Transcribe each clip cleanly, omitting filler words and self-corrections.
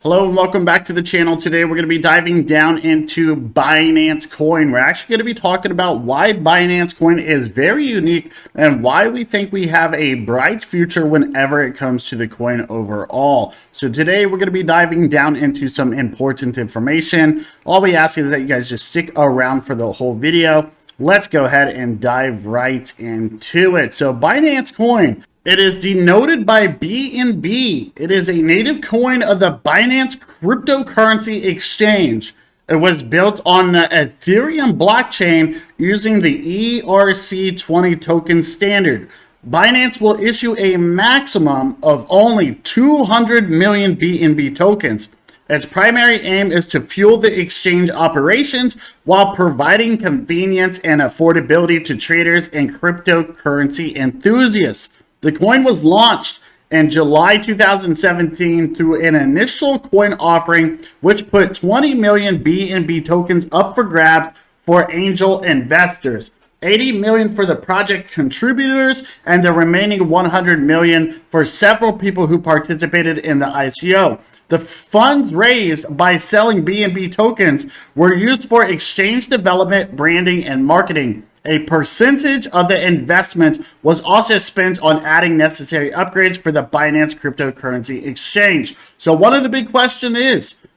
Hello and welcome back to the channel. Today we're going to be diving down into Binance Coin. We're actually going to be talking about why Binance Coin is very unique and why we think we have a bright future whenever it comes to the coin overall. So today we're going to be diving down into some important information. All we ask is that you guys just stick around for the whole video. Let's go ahead and dive right into it. So Binance Coin. It is denoted by BNB. It is a native coin of the Binance cryptocurrency exchange. It was built on the Ethereum blockchain using the ERC20 token standard. Binance will issue a maximum of only 200 million BNB tokens. Its primary aim is to fuel the exchange operations while providing convenience and affordability to traders and cryptocurrency enthusiasts. The coin was launched in July 2017 through an initial coin offering, which put 20 million BNB tokens up for grabs for angel investors, 80 million for the project contributors, and the remaining 100 million for several people who participated in the ICO. The funds raised by selling BNB tokens were used for exchange development, branding, and marketing. A percentage of the investment was also spent on adding necessary upgrades for the Binance cryptocurrency exchange. So one of the big questions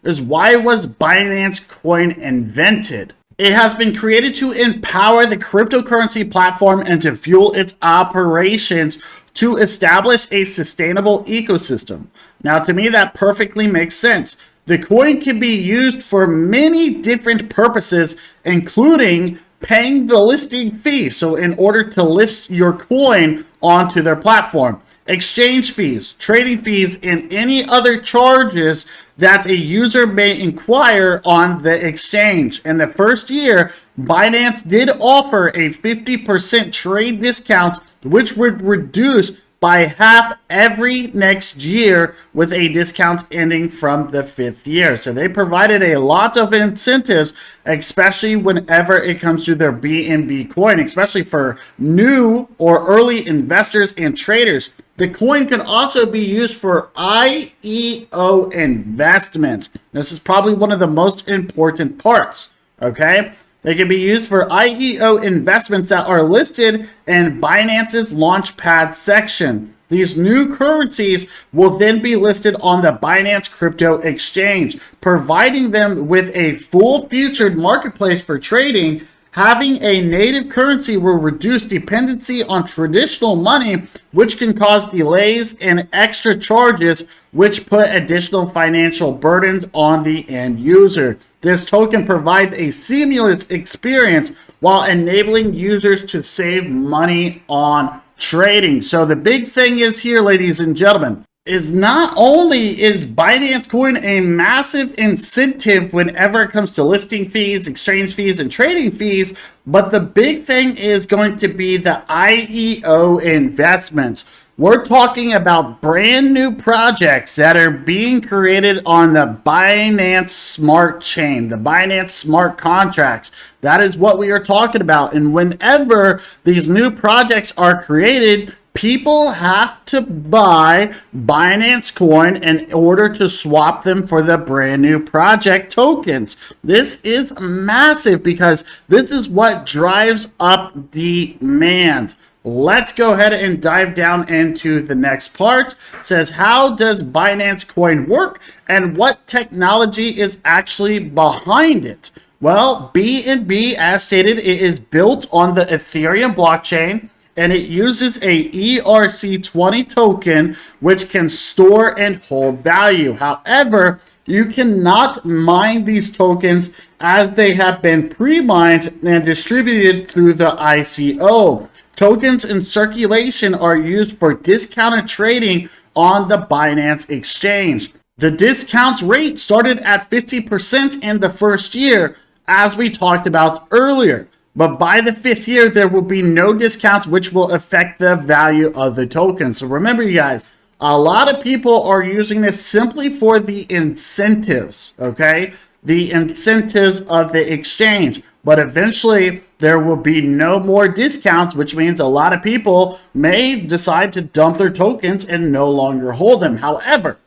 is why was Binance Coin invented? It has been created to empower the cryptocurrency platform and to fuel its operations to establish a sustainable ecosystem. Now, to me, that perfectly makes sense. The coin can be used for many different purposes, including paying the listing fee. So in order to list your coin onto their platform, exchange fees, trading fees, and any other charges that a user may inquire on the exchange. In the first year, Binance did offer a 50% trade discount, which would reduce by half every next year, with a discount ending from the 5th year. So they provided a lot of incentives, especially whenever it comes to their BNB coin, especially for new or early investors and traders. The coin can also be used for IEO investments. This is probably one of the most important parts, okay? They can be used for IEO investments that are listed in Binance's Launchpad section. These new currencies will then be listed on the Binance Crypto Exchange, providing them with a full-featured marketplace for trading. Having a native currency will reduce dependency on traditional money, which can cause delays and extra charges, which put additional financial burdens on the end user. This token provides a seamless experience while enabling users to save money on trading. So the big thing is here, ladies and gentlemen, is not only is Binance Coin a massive incentive whenever it comes to listing fees, exchange fees, and trading fees, but the big thing is going to be the IEO investments. We're talking about brand new projects that are being created on the Binance Smart Chain, the Binance Smart Contracts. That is what we are talking about. And whenever these new projects are created, people have to buy Binance Coin in order to swap them for the brand new project tokens. This is massive because this is what drives up demand. Let's go ahead and dive down into the next part. It says, how does Binance Coin work and what technology is actually behind it? Well, BNB, as stated, it is built on the Ethereum blockchain, and it uses a ERC20 token, which can store and hold value. However, you cannot mine these tokens as they have been pre-mined and distributed through the ICO. Tokens in circulation are used for discounted trading on the Binance exchange. The discount rate started at 50% in the first year, as we talked about earlier. But by the 5th year, there will be no discounts, which will affect the value of the token. So remember, you guys, a lot of people are using this simply for the incentives, okay? The incentives of the exchange. But eventually, there will be no more discounts, which means a lot of people may decide to dump their tokens and no longer hold them. However,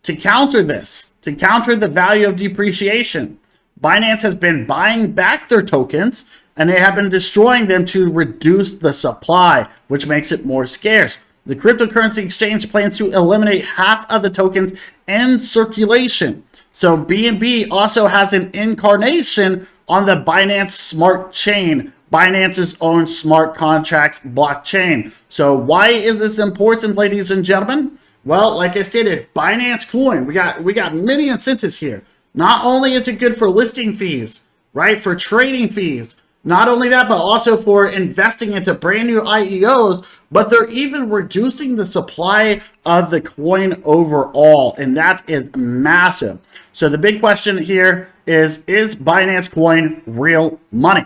To counter this, to counter the value of depreciation, Binance has been buying back their tokens and they have been destroying them to reduce the supply, which makes it more scarce. The cryptocurrency exchange plans to eliminate half of the tokens in circulation. So BNB also has an incarnation on the Binance Smart Chain, Binance's own smart contracts blockchain. So why is this important, ladies and gentlemen? Well, like I stated, Binance Coin, we got many incentives here. Not only is it good for listing fees, right, for trading fees, not only that, but also for investing into brand new IEOs, but they're even reducing the supply of the coin overall, and that is massive. So the big question here is Binance Coin real money?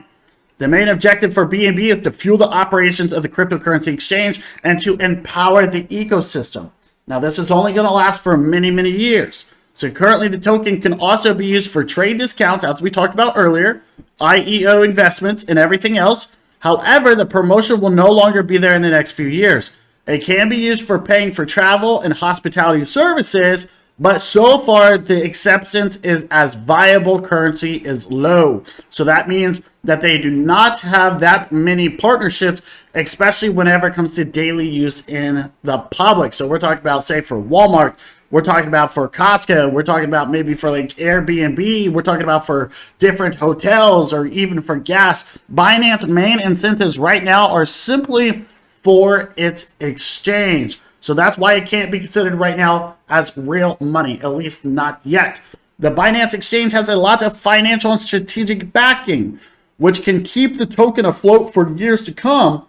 The main objective for BNB is to fuel the operations of the cryptocurrency exchange and to empower the ecosystem. Now, this is only going to last for many, many years. So currently the token can also be used for trade discounts, as we talked about earlier, IEO investments, and everything else. However, the promotion will no longer be there in the next few years. It can be used for paying for travel and hospitality services, but so far the acceptance is as viable currency is low. So that means that they do not have that many partnerships, especially whenever it comes to daily use in the public. So we're talking about, say, for Walmart, we're talking about for Costco, we're talking about maybe for like Airbnb, we're talking about for different hotels or even for gas. Binance's main incentives right now are simply for its exchange. So that's why it can't be considered right now as real money, at least not yet. The Binance exchange has a lot of financial and strategic backing, which can keep the token afloat for years to come.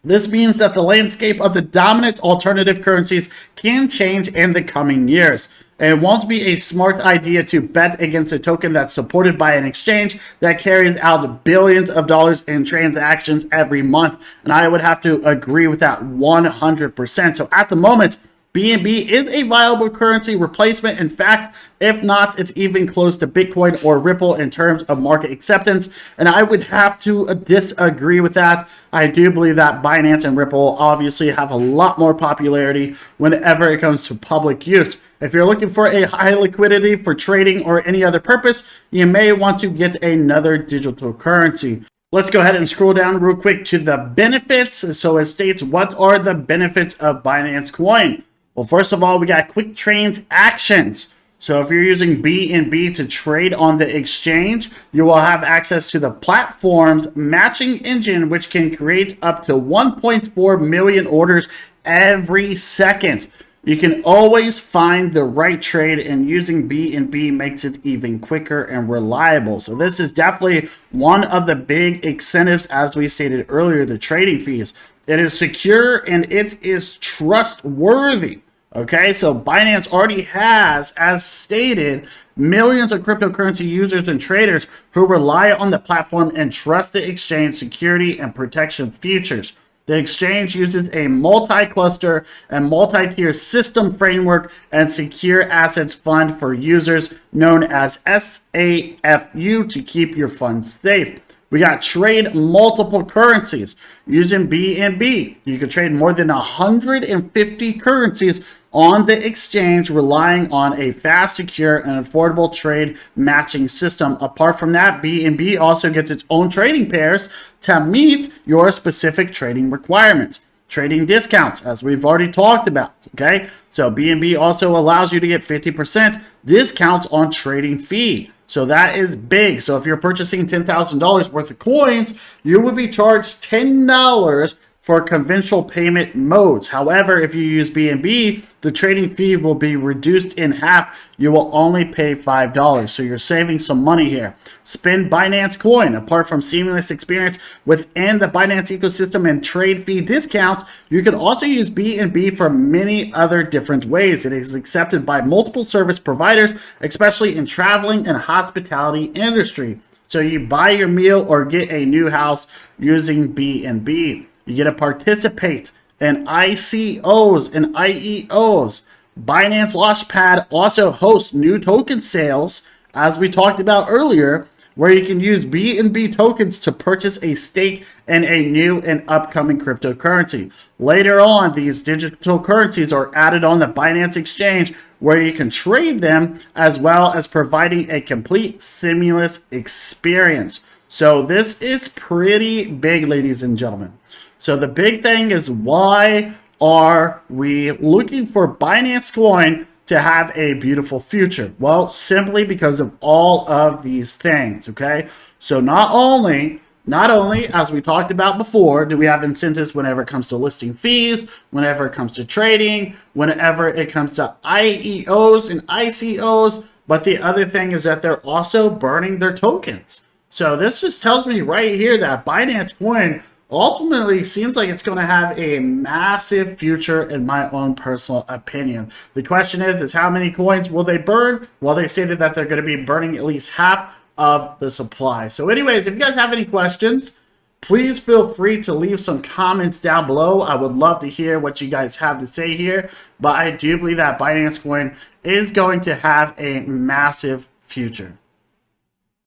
This means that the landscape of the dominant alternative currencies can change in the coming years. It won't be a smart idea to bet against a token that's supported by an exchange that carries out billions of dollars in transactions every month. And I would have to agree with that 100%. So at the moment, BNB is a viable currency replacement. In fact, if not, it's even close to Bitcoin or Ripple in terms of market acceptance. And I would have to disagree with that. I do believe that Binance and Ripple obviously have a lot more popularity whenever it comes to public use. If you're looking for a high liquidity for trading or any other purpose, you may want to get another digital currency. Let's go ahead and scroll down real quick to the benefits. So it states, what are the benefits of Binance Coin? Well, first of all, we got quick transactions. So if you're using BNB to trade on the exchange, you will have access to the platform's matching engine, which can create up to 1.4 million orders every second. You can always find the right trade, and using BNB makes it even quicker and reliable. So this is definitely one of the big incentives, as we stated earlier, the trading fees. It is secure and it is trustworthy. Okay, so Binance already has, as stated, millions of cryptocurrency users and traders who rely on the platform and trust the exchange security and protection features. The exchange uses a multi-cluster and multi-tier system framework and secure assets fund for users known as SAFU to keep your funds safe. We got trade multiple currencies using BNB. You can trade more than 150 currencies on the exchange, relying on a fast, secure, and affordable trade matching system. Apart from that, BNB also gets its own trading pairs to meet your specific trading requirements. Trading discounts, as we've already talked about, okay? So BNB also allows you to get 50% discounts on trading fee. So that is big. So if you're purchasing $10,000 worth of coins, you would be charged $10 for conventional payment modes. However, if you use BNB, the trading fee will be reduced in half. You will only pay $5. So you're saving some money here. Spend Binance Coin. Apart from seamless experience within the Binance ecosystem and trade fee discounts, you can also use BNB for many other different ways. It is accepted by multiple service providers, especially in traveling and hospitality industry. So you buy your meal or get a new house using BNB. You get to participate in ICOs and IEOs. Binance Launchpad also hosts new token sales, as we talked about earlier, where you can use BNB tokens to purchase a stake in a new and upcoming cryptocurrency. Later on, these digital currencies are added on the Binance exchange, where you can trade them, as well as providing a complete seamless experience. So this is pretty big, ladies and gentlemen. So the big thing is, why are we looking for Binance Coin to have a beautiful future? Well, simply because of all of these things, okay? So not only, as we talked about before, do we have incentives whenever it comes to listing fees, whenever it comes to trading, whenever it comes to IEOs and ICOs, but the other thing is that they're also burning their tokens. So this just tells me right here that Binance Coin ultimately seems like it's going to have a massive future, in my own personal opinion. The question is how many coins will they burn? Well, they stated that they're going to be burning at least half of the supply. So anyways, if you guys have any questions, please feel free to leave some comments down below. I would love to hear what you guys have to say here. But I do believe that Binance Coin is going to have a massive future.